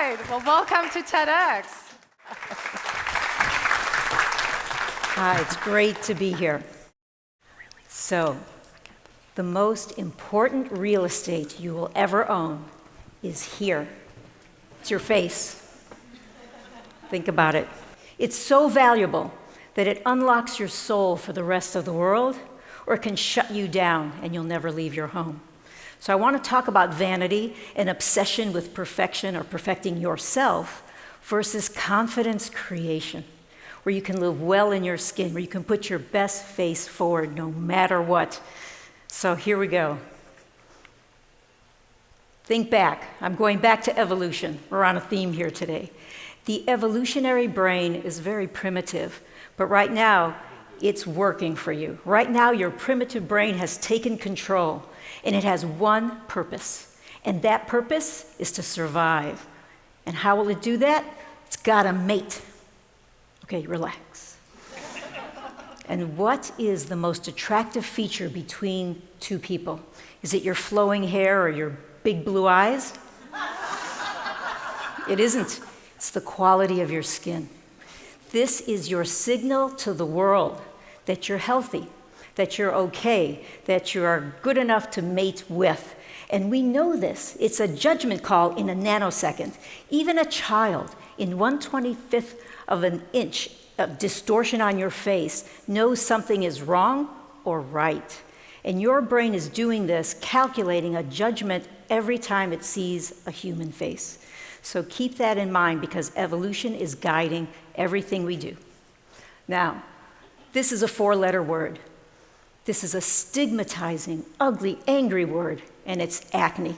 right. Well, welcome to TEDx. Hi, it's great to be here. So, the most important real estate you will ever own is here. It's your face. Think about it. It's so valuable that it unlocks your soul for the rest of the world, or it can shut you down and you'll never leave your home. So I want to talk about vanity and obsession with perfection or perfecting yourself versus confidence creation, where you can live well in your skin, where you can put your best face forward no matter what. So here we go. Think back. I'm going back to evolution. We're on a theme here today. The evolutionary brain is very primitive, but right now, it's working for you. Right now, your primitive brain has taken control, and it has one purpose, and that purpose is to survive. And how will it do that? It's got a mate. Okay, relax. And what is the most attractive feature between two people? Is it your flowing hair or your big blue eyes? It isn't. It's the quality of your skin. This is your signal to the world that you're healthy, that you're okay, that you are good enough to mate with. And we know this. It's a judgment call in a nanosecond. Even a child in 1/25th of an inch of distortion on your face knows something is wrong or right. And your brain is doing this, calculating a judgment every time it sees a human face. So keep that in mind because evolution is guiding everything we do. Now, this is a 4-letter word. This is a stigmatizing, ugly, angry word, and it's acne.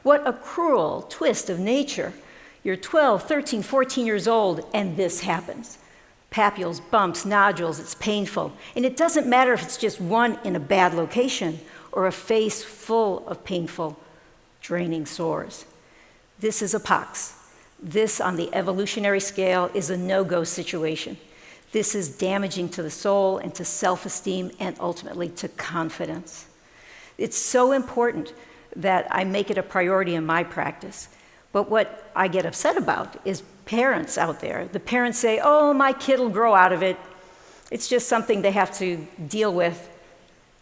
What a cruel twist of nature. You're 12, 13, 14 years old, and this happens. Papules, bumps, nodules, it's painful. And it doesn't matter if it's just one in a bad location or a face full of painful, draining sores. This is a pox. This, on the evolutionary scale, is a no-go situation. This is damaging to the soul and to self-esteem and ultimately to confidence. It's so important that I make it a priority in my practice. But what I get upset about is parents out there. The parents say, oh, my kid will grow out of it. It's just something they have to deal with.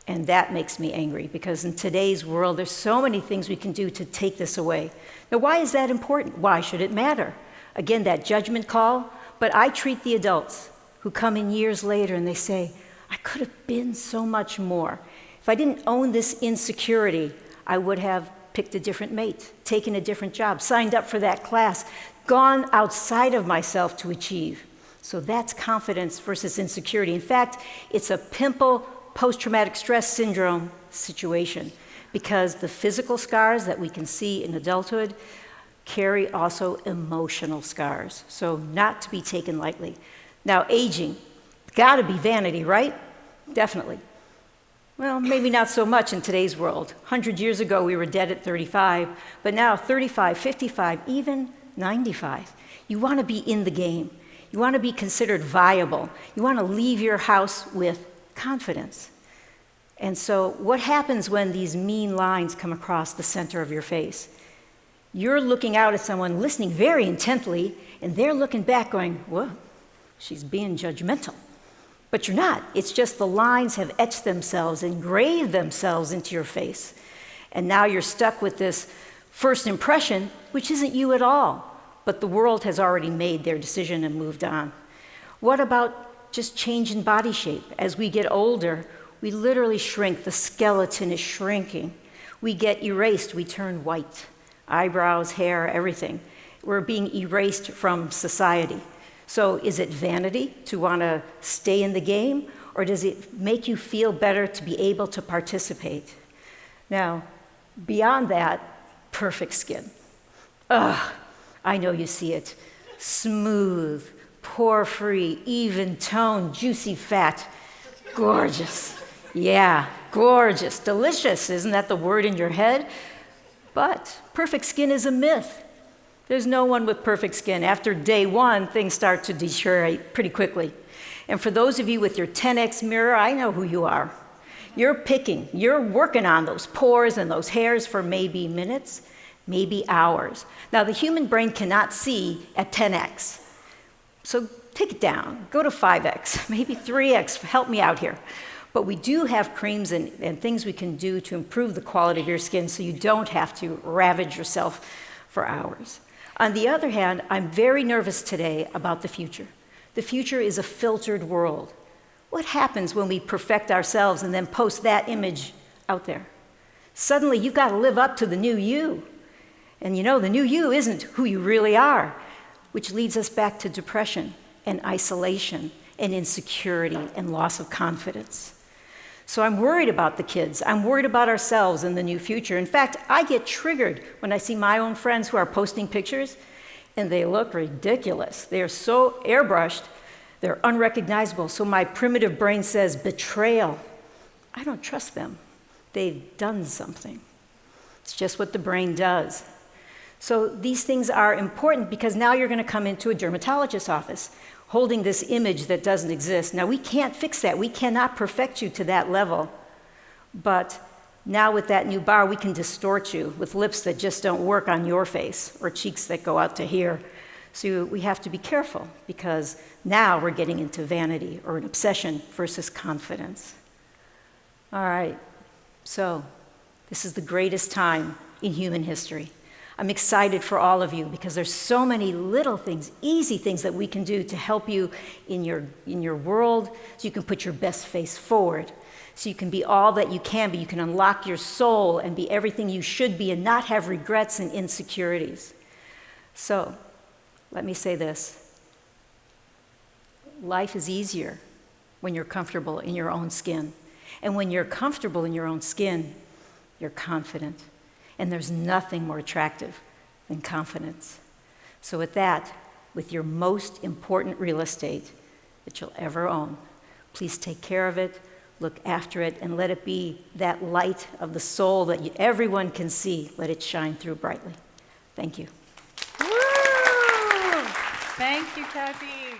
And that makes me angry because in today's world, there's so many things we can do to take this away. Now, why is that important? Why should it matter? Again, that judgment call. But I treat the adults who come in years later and they say, I could have been so much more. If I didn't own this insecurity, I would have picked a different mate, taken a different job, signed up for that class, gone outside of myself to achieve. So that's confidence versus insecurity. In fact, it's a pimple post-traumatic stress syndrome situation because the physical scars that we can see in adulthood carry also emotional scars. So not to be taken lightly. Now, aging, gotta be vanity, right? Definitely. Well, maybe not so much in today's world. 100 years ago, we were dead at 35, but now 35, 55, even 95. You want to be in the game. You want to be considered viable. You want to leave your house with confidence. And so what happens when these mean lines come across the center of your face? You're looking out at someone, listening very intently, and they're looking back going, whoa, she's being judgmental. But you're not. It's just the lines have etched themselves, engraved themselves into your face. And now you're stuck with this first impression, which isn't you at all. But the world has already made their decision and moved on. What about just change in body shape? As we get older, we literally shrink. The skeleton is shrinking. We get erased. We turn white. Eyebrows, hair, everything. We're being erased from society. So is it vanity to want to stay in the game, or does it make you feel better to be able to participate? Now, beyond that, perfect skin. Ugh, I know you see it. Smooth, pore-free, even tone, juicy fat. Gorgeous. Yeah, gorgeous, delicious. Isn't that the word in your head? But perfect skin is a myth. There's no one with perfect skin. After day one, things start to deteriorate pretty quickly. And for those of you with your 10x mirror, I know who you are. You're working on those pores and those hairs for maybe minutes. maybe hours. Now, the human brain cannot see at 10x. So take it down, go to 5x, maybe 3x, help me out here. But we do have creams and things we can do to improve the quality of your skin so you don't have to ravage yourself for hours. On the other hand, I'm very nervous today about the future. The future is a filtered world. What happens when we perfect ourselves and then post that image out there? Suddenly, you've got to live up to the new you. And you know, the new you isn't who you really are, which leads us back to depression and isolation and insecurity and loss of confidence. So I'm worried about the kids. I'm worried about ourselves and the new future. In fact, I get triggered when I see my own friends who are posting pictures, and they look ridiculous. They are so airbrushed, they're unrecognizable. So my primitive brain says, betrayal. I don't trust them. They've done something. It's just what the brain does. So these things are important because now you're going to come into a dermatologist's office holding this image that doesn't exist. Now, we can't fix that. We cannot perfect you to that level. But now with that new bar, we can distort you with lips that just don't work on your face or cheeks that go out to here. So we have to be careful because now we're getting into vanity or an obsession versus confidence. All right, so this is the greatest time in human history. I'm excited for all of you because there's so many little things, easy things that we can do to help you in your world so you can put your best face forward, so you can be all that you can be. You can unlock your soul and be everything you should be and not have regrets and insecurities. So let me say this. Life is easier when you're comfortable in your own skin. And when you're comfortable in your own skin, you're confident. And there's nothing more attractive than confidence. So with that, with your most important real estate that you'll ever own, please take care of it, look after it, and let it be that light of the soul that everyone can see. Let it shine through brightly. Thank you. Woo! Thank you, Kathy.